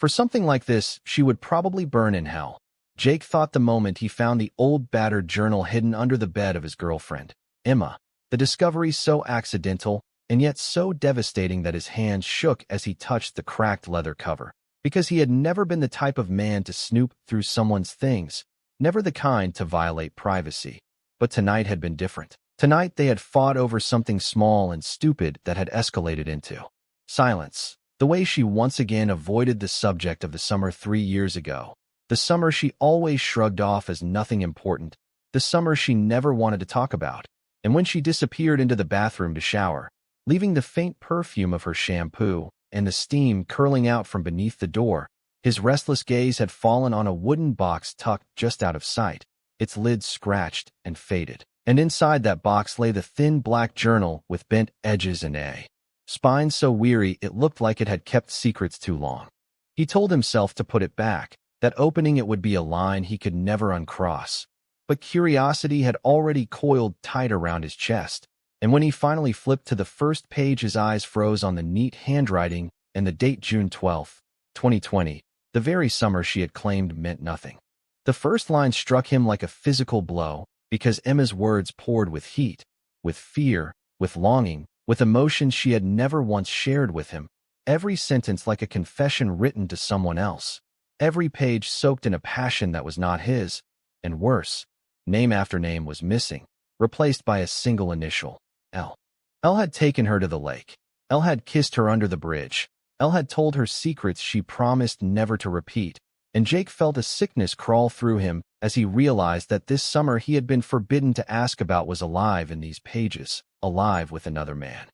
For something like this, she would probably burn in hell. Jake thought the moment he found the old battered journal hidden under the bed of his girlfriend, Emma. The discovery so accidental, and yet so devastating that his hands shook as he touched the cracked leather cover. Because he had never been the type of man to snoop through someone's things, never the kind to violate privacy. But tonight had been different. Tonight they had fought over something small and stupid that had escalated into silence. The way she once again avoided the subject of the summer 3 years ago. The summer she always shrugged off as nothing important. The summer she never wanted to talk about. And when she disappeared into the bathroom to shower, leaving the faint perfume of her shampoo and the steam curling out from beneath the door, his restless gaze had fallen on a wooden box tucked just out of sight, its lid scratched and faded. And inside that box lay the thin black journal with bent edges and a spine so weary it looked like it had kept secrets too long. He told himself to put it back, that opening it would be a line he could never uncross. But curiosity had already coiled tight around his chest, and when he finally flipped to the first page his eyes froze on the neat handwriting and the date June 12, 2020, the very summer she had claimed meant nothing. The first line struck him like a physical blow, because Emma's words poured with heat, with fear, with longing, with emotions she had never once shared with him, every sentence like a confession written to someone else, every page soaked in a passion that was not his, and worse, name after name was missing, replaced by a single initial, L. Elle had taken her to the lake. Elle had kissed her under the bridge. Elle had told her secrets she promised never to repeat, and Jake felt a sickness crawl through him as he realized that this summer he had been forbidden to ask about was alive in these pages, alive with another man.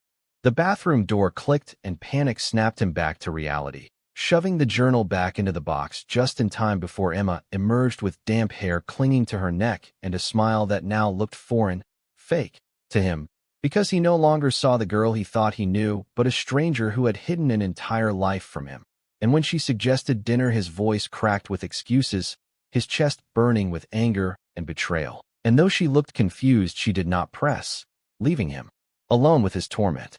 The bathroom door clicked and panic snapped him back to reality, shoving the journal back into the box just in time before Emma emerged with damp hair clinging to her neck and a smile that now looked foreign, fake, to him, because he no longer saw the girl he thought he knew, but a stranger who had hidden an entire life from him. And when she suggested dinner, his voice cracked with excuses, his chest burning with anger and betrayal. And though she looked confused, she did not press, leaving him alone with his torment.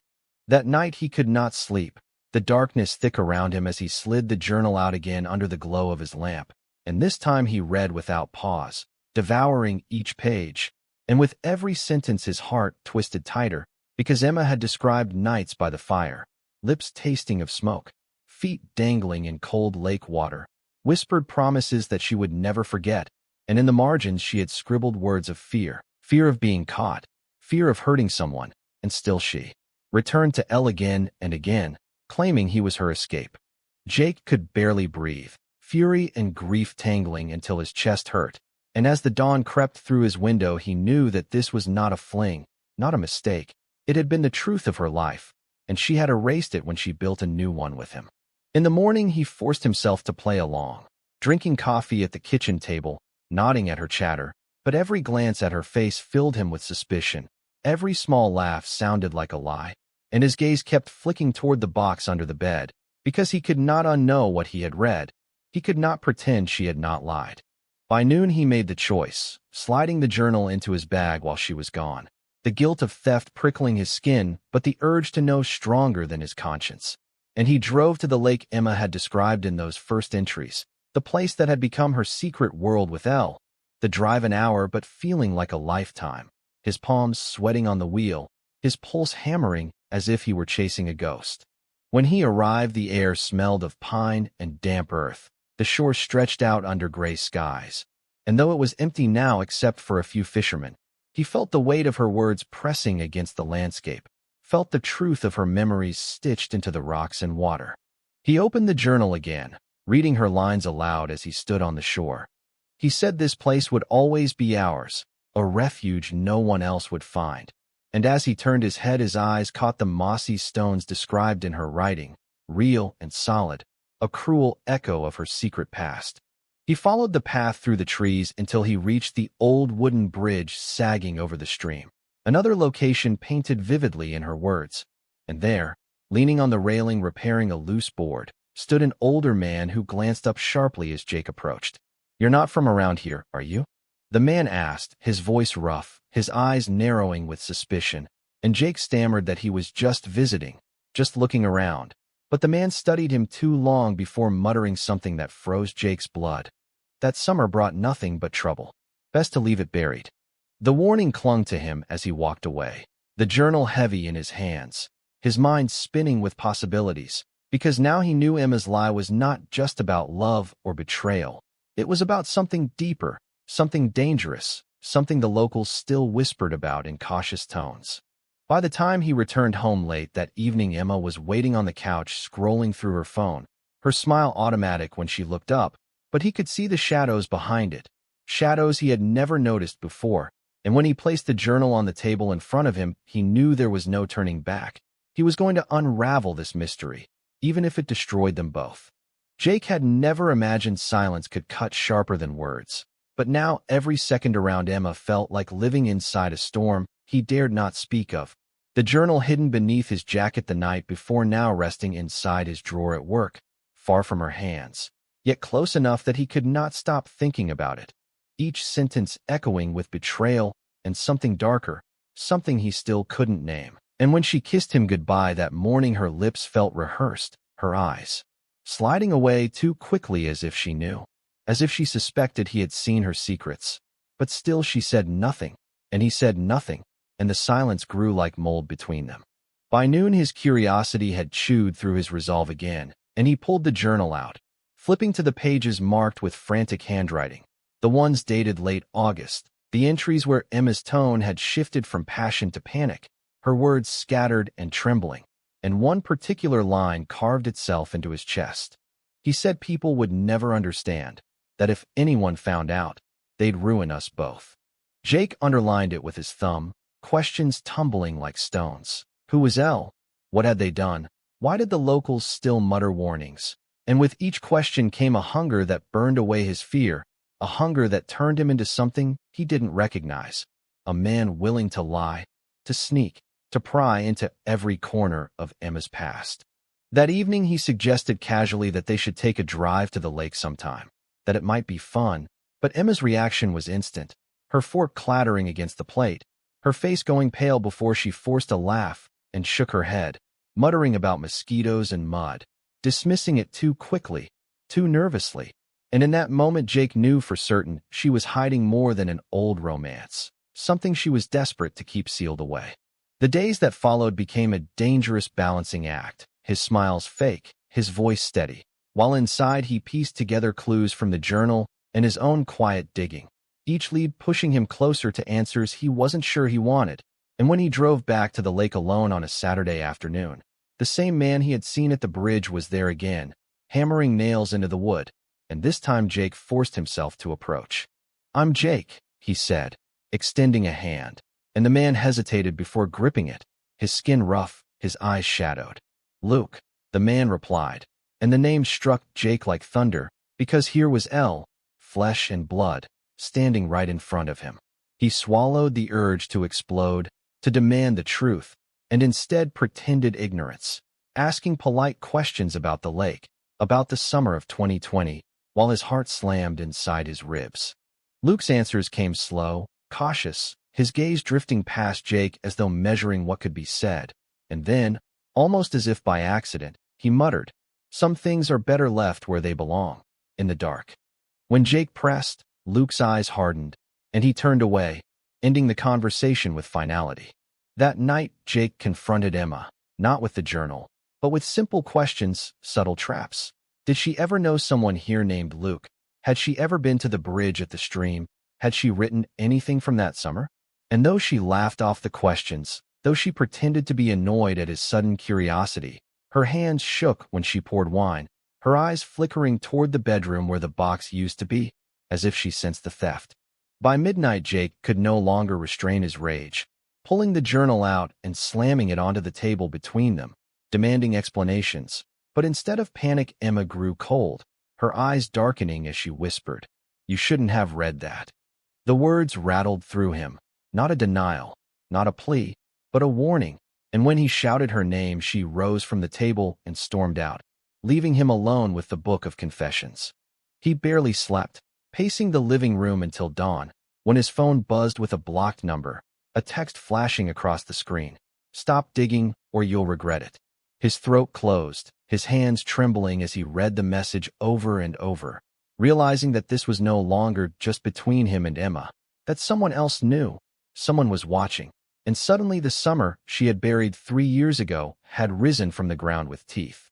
That night he could not sleep, the darkness thick around him as he slid the journal out again under the glow of his lamp. And this time he read without pause, devouring each page. And with every sentence his heart twisted tighter, because Emma had described nights by the fire, lips tasting of smoke, feet dangling in cold lake water, whispered promises that she would never forget, and in the margins she had scribbled words of fear, fear of being caught, fear of hurting someone, and still she returned to Elle again and again, claiming he was her escape. Jake could barely breathe, fury and grief tangling until his chest hurt, and as the dawn crept through his window he knew that this was not a fling, not a mistake. It had been the truth of her life, and she had erased it when she built a new one with him. In the morning he forced himself to play along, drinking coffee at the kitchen table, nodding at her chatter, but every glance at her face filled him with suspicion. Every small laugh sounded like a lie, and his gaze kept flicking toward the box under the bed, because he could not unknow what he had read. He could not pretend she had not lied. By noon he made the choice, sliding the journal into his bag while she was gone. The guilt of theft prickling his skin, but the urge to know stronger than his conscience. And he drove to the lake Emma had described in those first entries, the place that had become her secret world with Elle. The drive an hour but feeling like a lifetime, his palms sweating on the wheel, his pulse hammering as if he were chasing a ghost. When he arrived the air smelled of pine and damp earth, the shore stretched out under gray skies, and though it was empty now except for a few fishermen, he felt the weight of her words pressing against the landscape, felt the truth of her memories stitched into the rocks and water. He opened the journal again, reading her lines aloud as he stood on the shore. He said this place would always be ours, a refuge no one else would find. And as he turned his head his eyes caught the mossy stones described in her writing, real and solid, a cruel echo of her secret past. He followed the path through the trees until he reached the old wooden bridge sagging over the stream. Another location painted vividly in her words. And there, leaning on the railing repairing a loose board, stood an older man who glanced up sharply as Jake approached. "You're not from around here, are you?" The man asked, his voice rough, his eyes narrowing with suspicion, and Jake stammered that he was just visiting, just looking around. But the man studied him too long before muttering something that froze Jake's blood. That summer brought nothing but trouble. Best to leave it buried. The warning clung to him as he walked away, the journal heavy in his hands, his mind spinning with possibilities, because now he knew Emma's lie was not just about love or betrayal. It was about something deeper, something dangerous, something the locals still whispered about in cautious tones. By the time he returned home late that evening, Emma was waiting on the couch scrolling through her phone, her smile automatic when she looked up, but he could see the shadows behind it, shadows he had never noticed before, and when he placed the journal on the table in front of him, he knew there was no turning back. He was going to unravel this mystery, even if it destroyed them both. Jake had never imagined silence could cut sharper than words, but now every second around Emma felt like living inside a storm he dared not speak of. The journal hidden beneath his jacket the night before, now resting inside his drawer at work, far from her hands, yet close enough that he could not stop thinking about it. Each sentence echoing with betrayal and something darker, something he still couldn't name. And when she kissed him goodbye that morning, her lips felt rehearsed, her eyes sliding away too quickly, as if she knew, as if she suspected he had seen her secrets. But still she said nothing, and he said nothing, and the silence grew like mold between them. By noon his curiosity had chewed through his resolve again, and he pulled the journal out, flipping to the pages marked with frantic handwriting, the ones dated late August, the entries where Emma's tone had shifted from passion to panic, her words scattered and trembling, and one particular line carved itself into his chest. He said people would never understand, that if anyone found out, they'd ruin us both. Jake underlined it with his thumb, questions tumbling like stones. Who was Elle? What had they done? Why did the locals still mutter warnings? And with each question came a hunger that burned away his fear, a hunger that turned him into something he didn't recognize, a man willing to lie, to sneak, to pry into every corner of Emma's past. That evening he suggested casually that they should take a drive to the lake sometime, that it might be fun, but Emma's reaction was instant, her fork clattering against the plate, her face going pale before she forced a laugh and shook her head, muttering about mosquitoes and mud, dismissing it too quickly, too nervously. And in that moment Jake knew for certain she was hiding more than an old romance, something she was desperate to keep sealed away. The days that followed became a dangerous balancing act, his smiles fake, his voice steady, while inside he pieced together clues from the journal and his own quiet digging, each lead pushing him closer to answers he wasn't sure he wanted. And when he drove back to the lake alone on a Saturday afternoon, the same man he had seen at the bridge was there again, hammering nails into the wood, and this time Jake forced himself to approach. "I'm Jake," he said, extending a hand, and the man hesitated before gripping it, his skin rough, his eyes shadowed. "Luke," the man replied, and the name struck Jake like thunder, because here was Elle, flesh and blood, standing right in front of him. He swallowed the urge to explode, to demand the truth, and instead pretended ignorance, asking polite questions about the lake, about the summer of 2020, while his heart slammed inside his ribs. Luke's answers came slow, cautious, his gaze drifting past Jake as though measuring what could be said, and then, almost as if by accident, he muttered, "Some things are better left where they belong, in the dark." When Jake pressed, Luke's eyes hardened, and he turned away, ending the conversation with finality. That night, Jake confronted Emma, not with the journal, but with simple questions, subtle traps. Did she ever know someone here named Luke? Had she ever been to the bridge at the stream? Had she written anything from that summer? And though she laughed off the questions, though she pretended to be annoyed at his sudden curiosity, her hands shook when she poured wine, her eyes flickering toward the bedroom where the box used to be, as if she sensed the theft. By midnight, Jake could no longer restrain his rage, pulling the journal out and slamming it onto the table between them, demanding explanations. But instead of panic, Emma grew cold, her eyes darkening as she whispered, "You shouldn't have read that." The words rattled through him, not a denial, not a plea, but a warning, and when he shouted her name, she rose from the table and stormed out, leaving him alone with the book of confessions. He barely slept, pacing the living room until dawn, when his phone buzzed with a blocked number, a text flashing across the screen. "Stop digging, or you'll regret it." His throat closed, his hands trembling as he read the message over and over, realizing that this was no longer just between him and Emma, that someone else knew, someone was watching, and suddenly the summer she had buried 3 years ago had risen from the ground with teeth.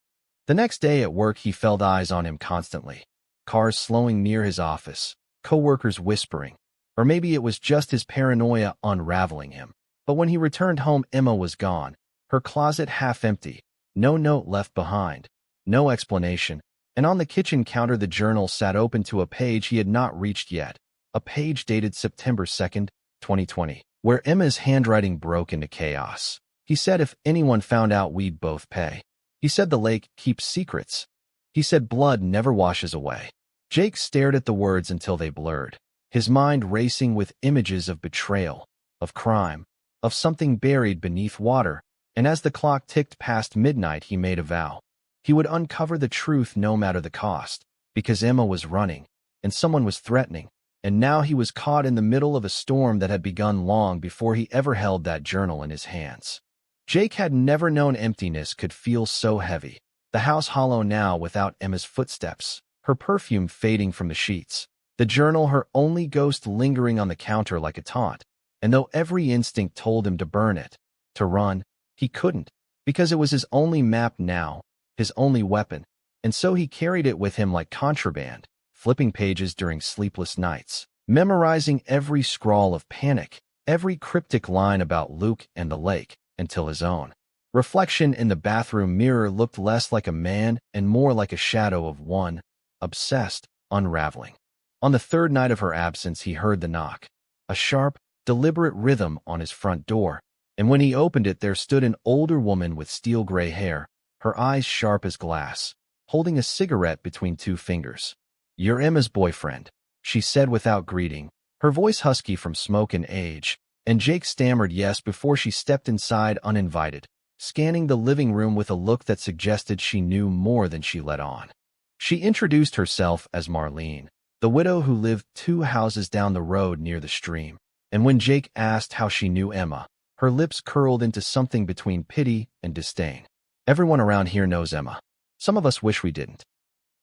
The next day at work he felt eyes on him constantly, cars slowing near his office, co-workers whispering, or maybe it was just his paranoia unraveling him. But when he returned home, Emma was gone, her closet half empty, no note left behind, no explanation, and on the kitchen counter the journal sat open to a page he had not reached yet, a page dated September 2nd, 2020, where Emma's handwriting broke into chaos. He said if anyone found out we'd both pay. He said the lake keeps secrets. He said blood never washes away. Jake stared at the words until they blurred, his mind racing with images of betrayal, of crime, of something buried beneath water, and as the clock ticked past midnight he made a vow. He would uncover the truth no matter the cost, because Emma was running, and someone was threatening, and now he was caught in the middle of a storm that had begun long before he ever held that journal in his hands. Jake had never known emptiness could feel so heavy, the house hollow now without Emma's footsteps, her perfume fading from the sheets, the journal her only ghost lingering on the counter like a taunt. And though every instinct told him to burn it, to run, he couldn't, because it was his only map now, his only weapon, and so he carried it with him like contraband, flipping pages during sleepless nights, memorizing every scrawl of panic, every cryptic line about Luke and the lake, until his own reflection in the bathroom mirror looked less like a man and more like a shadow of one, obsessed, unraveling. On the third night of her absence he heard the knock, a sharp, deliberate rhythm on his front door, and when he opened it there stood an older woman with steel-gray hair, her eyes sharp as glass, holding a cigarette between two fingers. "You're Emma's boyfriend," she said without greeting, her voice husky from smoke and age, and Jake stammered yes before she stepped inside uninvited, scanning the living room with a look that suggested she knew more than she let on. She introduced herself as Marlene, the widow who lived 2 houses down the road near the stream. And when Jake asked how she knew Emma, her lips curled into something between pity and disdain. "Everyone around here knows Emma. Some of us wish we didn't."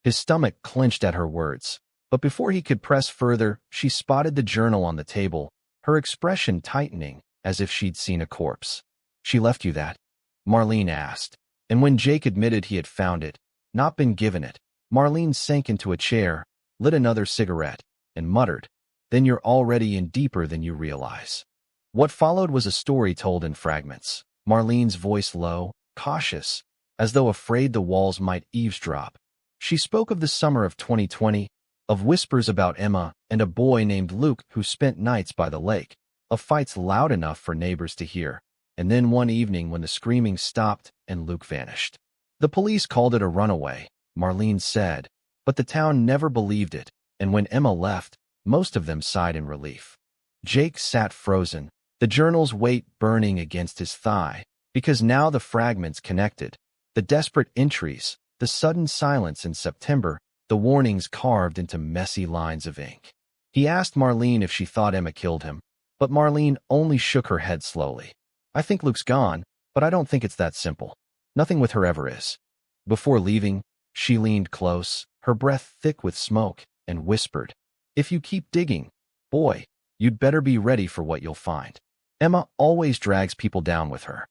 His stomach clenched at her words, but before he could press further, she spotted the journal on the table, her expression tightening as if she'd seen a corpse. "She left you that?" Marlene asked, and when Jake admitted he had found it, not been given it, Marlene sank into a chair, lit another cigarette, and muttered, "Then you're already in deeper than you realize." What followed was a story told in fragments, Marlene's voice low, cautious, as though afraid the walls might eavesdrop. She spoke of the summer of 2020, of whispers about Emma and a boy named Luke who spent nights by the lake, of fights loud enough for neighbors to hear, and then one evening when the screaming stopped and Luke vanished. The police called it a runaway, Marlene said, but the town never believed it, and when Emma left, most of them sighed in relief. Jake sat frozen, the journal's weight burning against his thigh, because now the fragments connected, the desperate entries, the sudden silence in September, the warnings carved into messy lines of ink. He asked Marlene if she thought Emma killed him, but Marlene only shook her head slowly. "I think Luke's gone, but I don't think it's that simple. Nothing with her ever is." Before leaving, she leaned close, her breath thick with smoke, and whispered, "If you keep digging, boy, you'd better be ready for what you'll find. Emma always drags people down with her."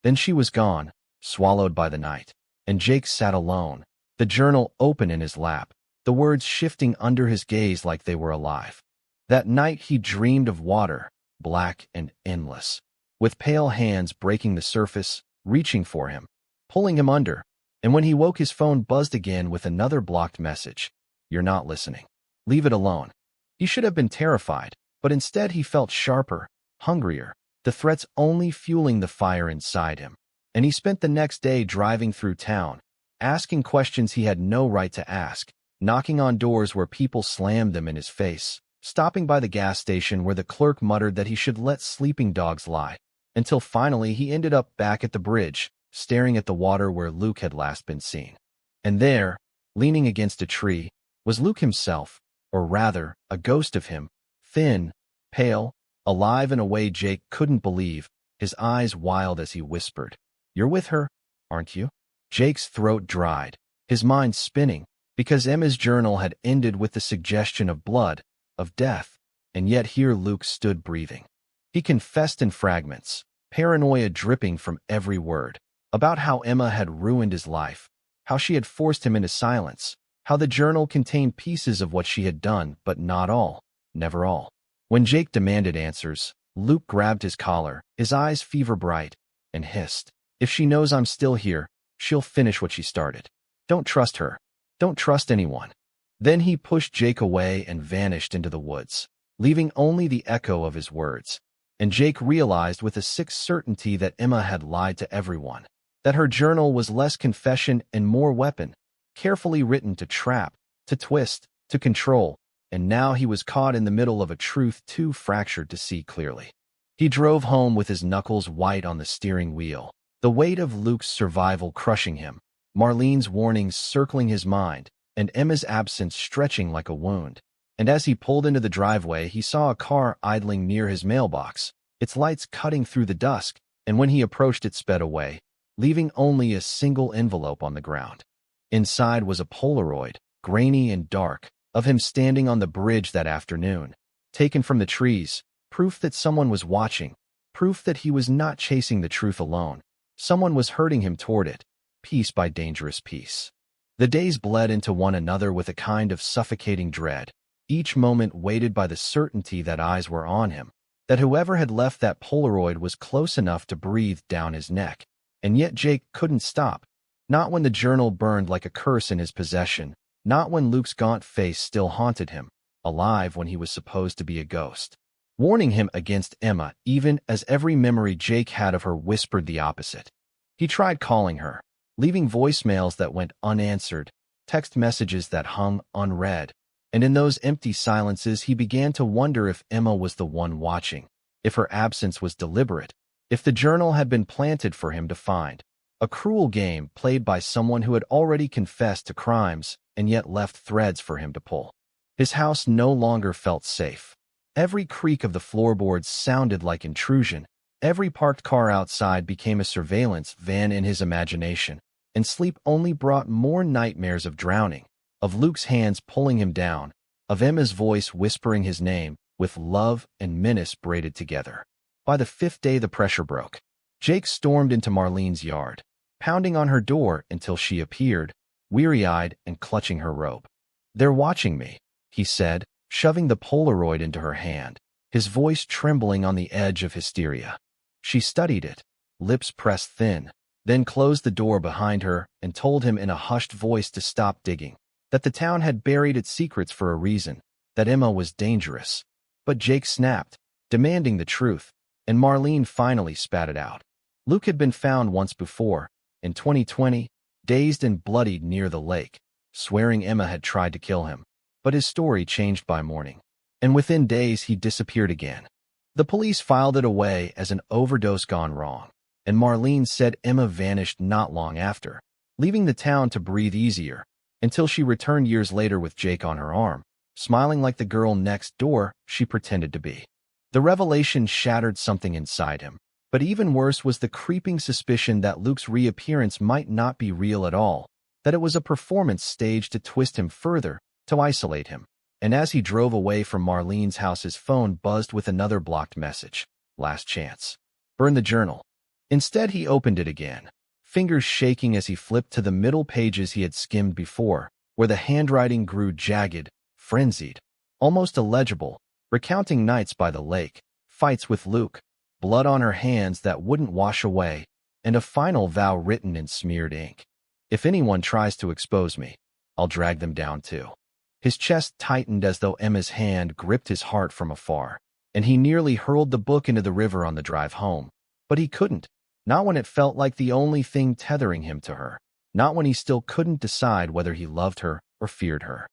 Then she was gone, swallowed by the night, and Jake sat alone, the journal open in his lap, the words shifting under his gaze like they were alive. That night he dreamed of water, black and endless, with pale hands breaking the surface, reaching for him, pulling him under, and when he woke his phone buzzed again with another blocked message. "You're not listening. Leave it alone." He should have been terrified, but instead he felt sharper, hungrier, the threats only fueling the fire inside him. And he spent the next day driving through town, asking questions he had no right to ask, knocking on doors where people slammed them in his face, stopping by the gas station where the clerk muttered that he should let sleeping dogs lie, until finally he ended up back at the bridge, staring at the water where Luke had last been seen. And there, leaning against a tree, was Luke himself, or rather, a ghost of him, thin, pale, alive in a way Jake couldn't believe, his eyes wild as he whispered, "You're with her, aren't you?" Jake's throat dried, his mind spinning, because Emma's journal had ended with the suggestion of blood, of death, and yet here Luke stood breathing. He confessed in fragments, paranoia dripping from every word, about how Emma had ruined his life, how she had forced him into silence, how the journal contained pieces of what she had done, but not all, never all. When Jake demanded answers, Luke grabbed his collar, his eyes fever-bright, and hissed, "If she knows I'm still here, she'll finish what she started. Don't trust her. Don't trust anyone." Then he pushed Jake away and vanished into the woods, leaving only the echo of his words. And Jake realized with a sick certainty that Emma had lied to everyone, that her journal was less confession and more weapon, carefully written to trap, to twist, to control, and now he was caught in the middle of a truth too fractured to see clearly. He drove home with his knuckles white on the steering wheel, the weight of Luke's survival crushing him, Marlene's warnings circling his mind, and Emma's absence stretching like a wound. And as he pulled into the driveway, he saw a car idling near his mailbox, its lights cutting through the dusk, and when he approached it sped away, leaving only a single envelope on the ground. Inside was a Polaroid, grainy and dark, of him standing on the bridge that afternoon, taken from the trees, proof that someone was watching, proof that he was not chasing the truth alone. Someone was herding him toward it, piece by dangerous piece. The days bled into one another with a kind of suffocating dread, each moment weighted by the certainty that eyes were on him, that whoever had left that Polaroid was close enough to breathe down his neck. And yet Jake couldn't stop, not when the journal burned like a curse in his possession, not when Luke's gaunt face still haunted him, alive when he was supposed to be a ghost, warning him against Emma even as every memory Jake had of her whispered the opposite. He tried calling her, leaving voicemails that went unanswered, text messages that hung unread, and in those empty silences he began to wonder if Emma was the one watching, if her absence was deliberate, if the journal had been planted for him to find, a cruel game played by someone who had already confessed to crimes and yet left threads for him to pull. His house no longer felt safe. Every creak of the floorboards sounded like intrusion. Every parked car outside became a surveillance van in his imagination, and sleep only brought more nightmares of drowning, of Luke's hands pulling him down, of Emma's voice whispering his name, with love and menace braided together. By the fifth day the pressure broke. Jake stormed into Marlene's yard, pounding on her door until she appeared, weary-eyed and clutching her robe. "They're watching me," he said, shoving the Polaroid into her hand, his voice trembling on the edge of hysteria. She studied it, lips pressed thin, then closed the door behind her and told him in a hushed voice to stop digging, that the town had buried its secrets for a reason, that Emma was dangerous. But Jake snapped, demanding the truth, and Marlene finally spat it out. Luke had been found once before, in 2020, dazed and bloodied near the lake, swearing Emma had tried to kill him. But his story changed by morning, and within days he disappeared again. The police filed it away as an overdose gone wrong, and Marlene said Emma vanished not long after, leaving the town to breathe easier, until she returned years later with Jake on her arm, smiling like the girl next door she pretended to be. The revelation shattered something inside him, but even worse was the creeping suspicion that Luke's reappearance might not be real at all, that it was a performance staged to twist him further, to isolate him. And as he drove away from Marlene's house, his phone buzzed with another blocked message. Last chance. Burn the journal. Instead, he opened it again, fingers shaking as he flipped to the middle pages he had skimmed before, where the handwriting grew jagged, frenzied, almost illegible, recounting nights by the lake, fights with Luke, blood on her hands that wouldn't wash away, and a final vow written in smeared ink. "If anyone tries to expose me, I'll drag them down too." His chest tightened as though Emma's hand gripped his heart from afar, and he nearly hurled the book into the river on the drive home. But he couldn't, not when it felt like the only thing tethering him to her, not when he still couldn't decide whether he loved her or feared her.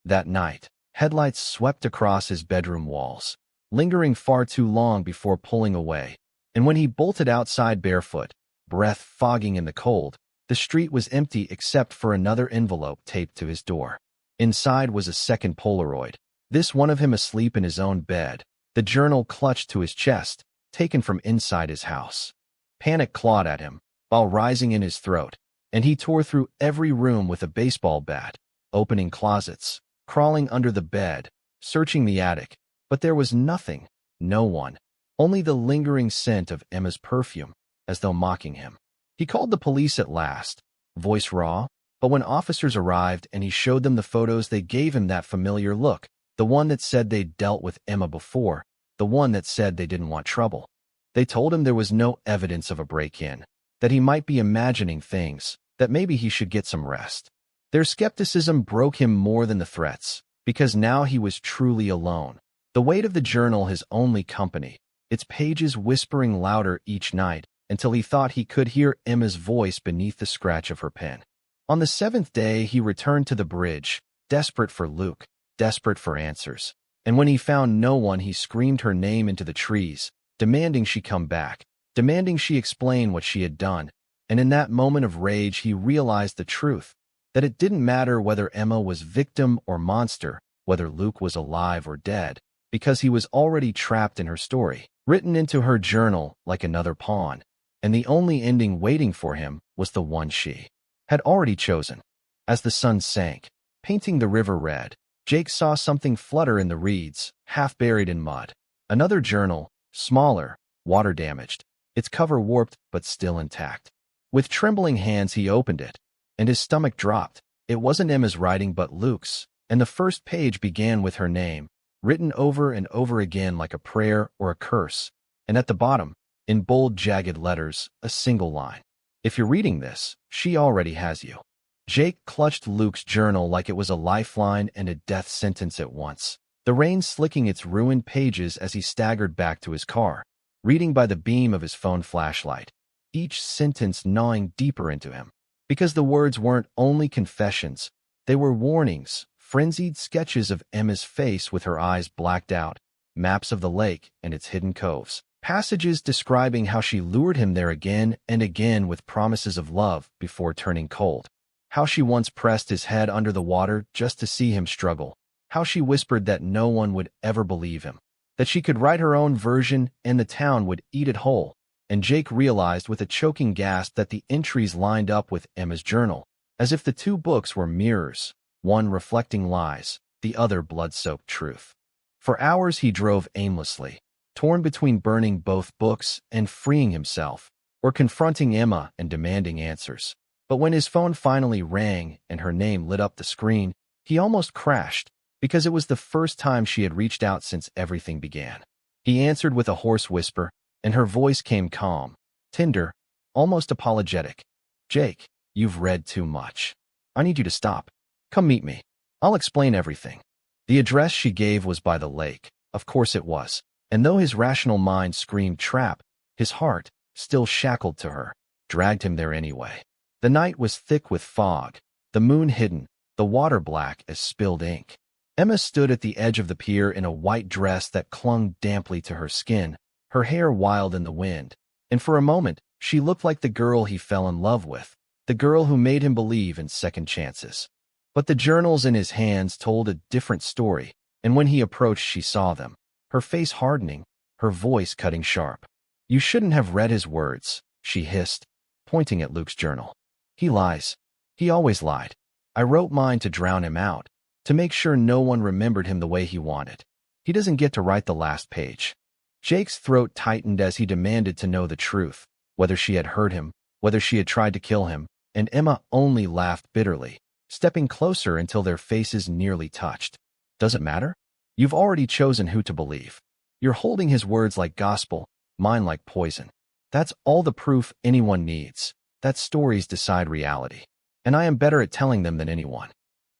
That night, headlights swept across his bedroom walls, lingering far too long before pulling away, and when he bolted outside barefoot, breath fogging in the cold, the street was empty except for another envelope taped to his door. Inside was a second Polaroid, this one of him asleep in his own bed, the journal clutched to his chest, taken from inside his house. Panic clawed at him, while rising in his throat, and he tore through every room with a baseball bat, opening closets, crawling under the bed, searching the attic. But there was nothing, no one, only the lingering scent of Emma's perfume, as though mocking him. He called the police at last, voice raw, but when officers arrived and he showed them the photos, they gave him that familiar look, the one that said they'd dealt with Emma before, the one that said they didn't want trouble. They told him there was no evidence of a break-in, that he might be imagining things, that maybe he should get some rest. Their skepticism broke him more than the threats, because now he was truly alone. The weight of the journal his only company, its pages whispering louder each night, until he thought he could hear Emma's voice beneath the scratch of her pen. On the 7th day, he returned to the bridge, desperate for Luke, desperate for answers. And when he found no one, he screamed her name into the trees, demanding she come back, demanding she explain what she had done. And in that moment of rage, he realized the truth, that it didn't matter whether Emma was victim or monster, whether Luke was alive or dead, because he was already trapped in her story, written into her journal like another pawn. And the only ending waiting for him was the one she had already chosen. As the sun sank, painting the river red, Jake saw something flutter in the reeds, half buried in mud. Another journal, smaller, water-damaged, its cover warped but still intact. With trembling hands he opened it, and his stomach dropped. It wasn't Emma's writing but Luke's, and the first page began with her name, written over and over again like a prayer or a curse, and at the bottom, in bold, jagged letters, a single line. If you're reading this, she already has you. Jake clutched Luke's journal like it was a lifeline and a death sentence at once, the rain slicking its ruined pages as he staggered back to his car, reading by the beam of his phone flashlight, each sentence gnawing deeper into him. Because the words weren't only confessions, they were warnings, frenzied sketches of Emma's face with her eyes blacked out, maps of the lake and its hidden coves, passages describing how she lured him there again and again with promises of love before turning cold, how she once pressed his head under the water just to see him struggle, how she whispered that no one would ever believe him, that she could write her own version and the town would eat it whole. And Jake realized with a choking gasp that the entries lined up with Emma's journal, as if the two books were mirrors, one reflecting lies, the other blood-soaked truth. For hours he drove aimlessly, torn between burning both books and freeing himself, or confronting Emma and demanding answers. But when his phone finally rang and her name lit up the screen, he almost crashed, because it was the first time she had reached out since everything began. He answered with a hoarse whisper, and her voice came calm, tender, almost apologetic. "Jake, you've read too much. I need you to stop. Come meet me. I'll explain everything." The address she gave was by the lake. Of course it was. And though his rational mind screamed trap, his heart, still shackled to her, dragged him there anyway. The night was thick with fog, the moon hidden, the water black as spilled ink. Emma stood at the edge of the pier in a white dress that clung damply to her skin, her hair wild in the wind, and for a moment, she looked like the girl he fell in love with, the girl who made him believe in second chances. But the journals in his hands told a different story, and when he approached she saw them, her face hardening, her voice cutting sharp. "You shouldn't have read his words," she hissed, pointing at Luke's journal. "He lies. He always lied. I wrote mine to drown him out, to make sure no one remembered him the way he wanted. He doesn't get to write the last page." Jake's throat tightened as he demanded to know the truth, whether she had hurt him, whether she had tried to kill him, and Emma only laughed bitterly, stepping closer until their faces nearly touched. "Doesn't matter? You've already chosen who to believe. You're holding his words like gospel, mine like poison. That's all the proof anyone needs, that stories decide reality. And I am better at telling them than anyone."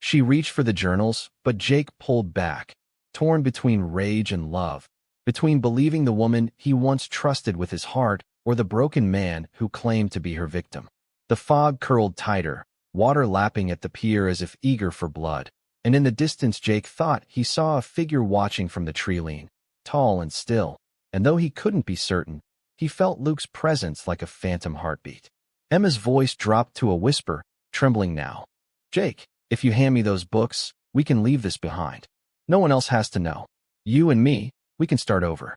She reached for the journals, but Jake pulled back, torn between rage and love, between believing the woman he once trusted with his heart or the broken man who claimed to be her victim. The fog curled tighter, water lapping at the pier as if eager for blood, and in the distance Jake thought he saw a figure watching from the tree-line, tall and still, and though he couldn't be certain, he felt Luke's presence like a phantom heartbeat. Emma's voice dropped to a whisper, trembling now. "Jake, if you hand me those books, we can leave this behind. No one else has to know. You and me, we can start over."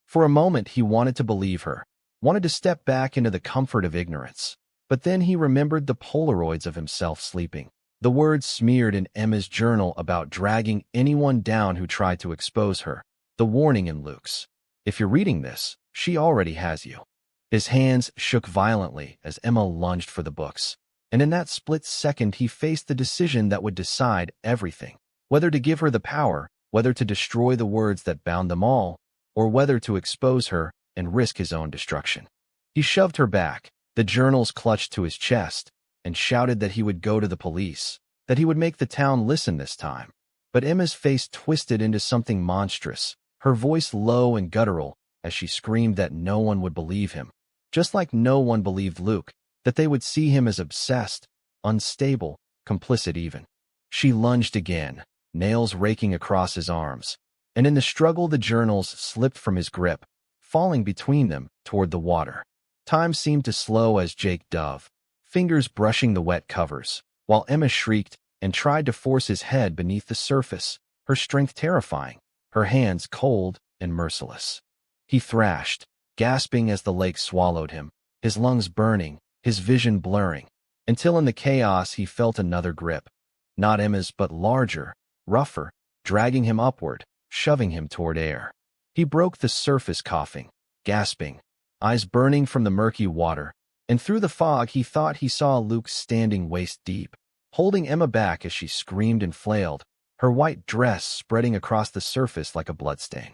For a moment he wanted to believe her, wanted to step back into the comfort of ignorance. But then he remembered the Polaroids of himself sleeping, the words smeared in Emma's journal about dragging anyone down who tried to expose her, the warning in Luke's. If you're reading this, she already has you. His hands shook violently as Emma lunged for the books, and in that split second he faced the decision that would decide everything. Whether to give her the power, whether to destroy the words that bound them all, or whether to expose her and risk his own destruction. He shoved her back, the journals clutched to his chest, and shouted that he would go to the police, that he would make the town listen this time. But Emma's face twisted into something monstrous, her voice low and guttural, as she screamed that no one would believe him. Just like no one believed Luke, that they would see him as obsessed, unstable, complicit even. She lunged again, nails raking across his arms, and in the struggle the journals slipped from his grip, falling between them toward the water. Time seemed to slow as Jake dove, fingers brushing the wet covers, while Emma shrieked and tried to force his head beneath the surface, her strength terrifying, her hands cold and merciless. He thrashed, gasping as the lake swallowed him, his lungs burning, his vision blurring, until in the chaos he felt another grip, not Emma's but larger, rougher, dragging him upward, shoving him toward air. He broke the surface coughing, gasping, eyes burning from the murky water, and through the fog he thought he saw Luke standing waist-deep, holding Emma back as she screamed and flailed, her white dress spreading across the surface like a bloodstain.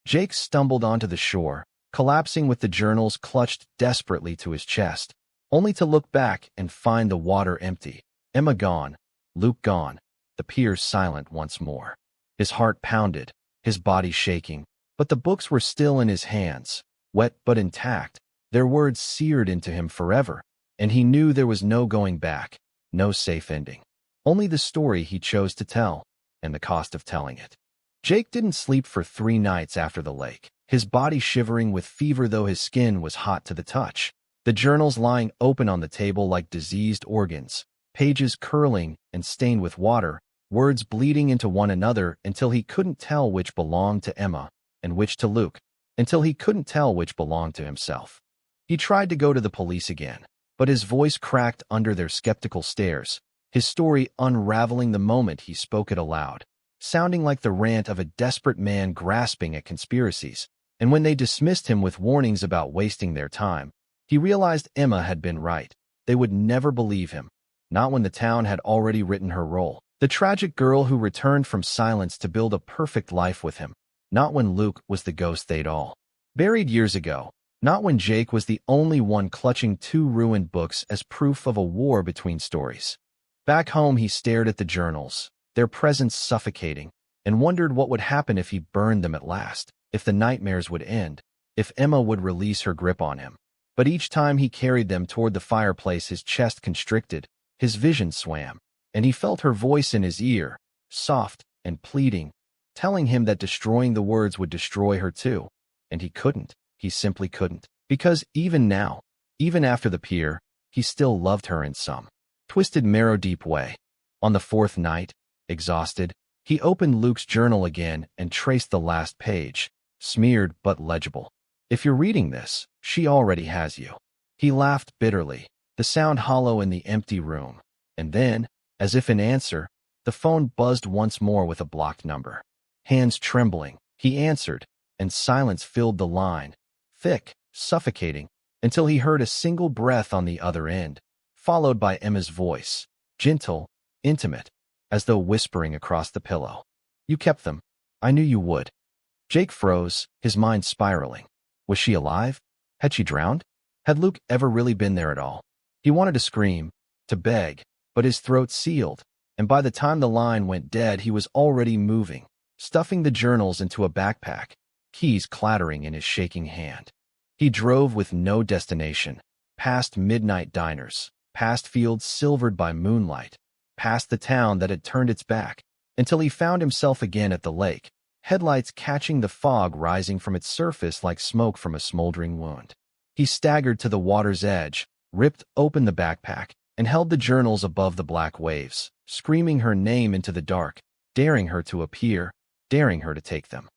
Jake stumbled onto the shore, collapsing with the journals clutched desperately to his chest, only to look back and find the water empty, Emma gone, Luke gone, the pier silent once more. His heart pounded, his body shaking, but the books were still in his hands, wet but intact, their words seared into him forever, and he knew there was no going back, no safe ending. Only the story he chose to tell, and the cost of telling it. Jake didn't sleep for 3 nights after the lake, his body shivering with fever though his skin was hot to the touch, the journals lying open on the table like diseased organs, pages curling and stained with water, words bleeding into one another until he couldn't tell which belonged to Emma and which to Luke, until he couldn't tell which belonged to himself. He tried to go to the police again, but his voice cracked under their skeptical stares, his story unraveling the moment he spoke it aloud, sounding like the rant of a desperate man grasping at conspiracies. And when they dismissed him with warnings about wasting their time, he realized Emma had been right. They would never believe him, not when the town had already written her role, the tragic girl who returned from silence to build a perfect life with him, not when Luke was the ghost they'd all buried years ago, not when Jake was the only one clutching 2 ruined books as proof of a war between stories. Back home he stared at the journals, their presence suffocating, and wondered what would happen if he burned them at last, if the nightmares would end, if Emma would release her grip on him. But each time he carried them toward the fireplace his chest constricted, his vision swam, and he felt her voice in his ear, soft and pleading, telling him that destroying the words would destroy her too. And he couldn't, he simply couldn't, because even now, even after the pier, he still loved her in some twisted marrow-deep way. On the 4th night, exhausted, he opened Luke's journal again and traced the last page, smeared but legible. If you're reading this, she already has you. He laughed bitterly, the sound hollow in the empty room, and then, as if in answer, the phone buzzed once more with a blocked number. Hands trembling, he answered, and silence filled the line, thick, suffocating, until he heard a single breath on the other end, followed by Emma's voice, gentle, intimate, as though whispering across the pillow. "You kept them. I knew you would." Jake froze, his mind spiraling. Was she alive? Had she drowned? Had Luke ever really been there at all? He wanted to scream, to beg, but his throat sealed, and by the time the line went dead he was already moving, stuffing the journals into a backpack, keys clattering in his shaking hand. He drove with no destination, past midnight diners, past fields silvered by moonlight, past the town that had turned its back, until he found himself again at the lake, headlights catching the fog rising from its surface like smoke from a smoldering wound. He staggered to the water's edge, ripped open the backpack, and held the journals above the black waves, screaming her name into the dark, daring her to appear, daring her to take them.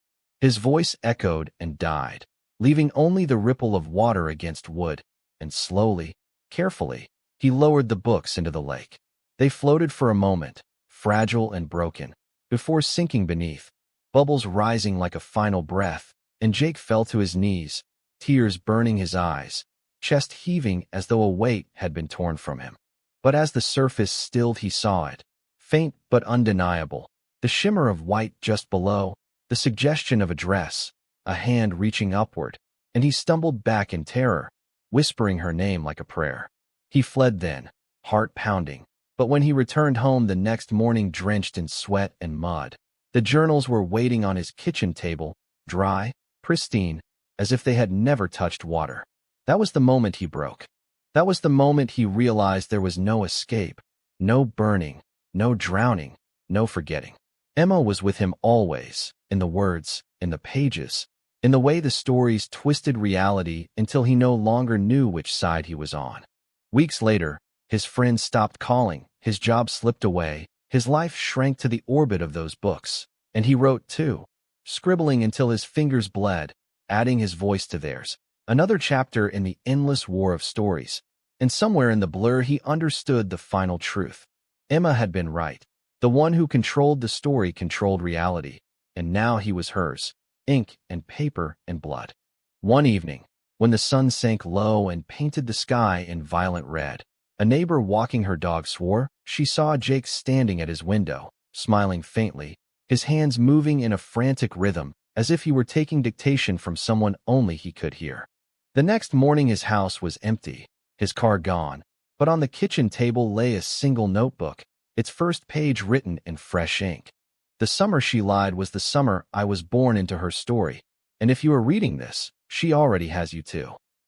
His voice echoed and died, leaving only the ripple of water against wood, and slowly, carefully, He lowered the books into the lake. They floated for a moment, fragile and broken, before sinking beneath, bubbles rising like a final breath, and Jake fell to his knees, tears burning his eyes, chest heaving as though a weight had been torn from him. But as the surface stilled, he saw it, faint but undeniable, the shimmer of white just below, the suggestion of a dress, a hand reaching upward, and he stumbled back in terror, whispering her name like a prayer. He fled then, heart pounding, but when he returned home the next morning drenched in sweat and mud, the journals were waiting on his kitchen table, dry, pristine, as if they had never touched water. That was the moment he broke. That was the moment he realized there was no escape, no burning, no drowning, no forgetting. Emma was with him always, in the words, in the pages, in the way the stories twisted reality until he no longer knew which side he was on. Weeks later, his friends stopped calling, his job slipped away, his life shrank to the orbit of those books, and he wrote too, scribbling until his fingers bled, adding his voice to theirs. Another chapter in the endless war of stories, and somewhere in the blur he understood the final truth. Emma had been right. The one who controlled the story controlled reality, and now he was hers, ink and paper and blood. One evening, when the sun sank low and painted the sky in violent red, a neighbor walking her dog swore she saw Jake standing at his window, smiling faintly, his hands moving in a frantic rhythm, as if he were taking dictation from someone only he could hear. The next morning his house was empty, his car gone, but on the kitchen table lay a single notebook, its first page written in fresh ink. The summer she lied was the summer I was born into her story, and if you are reading this, she already has you too.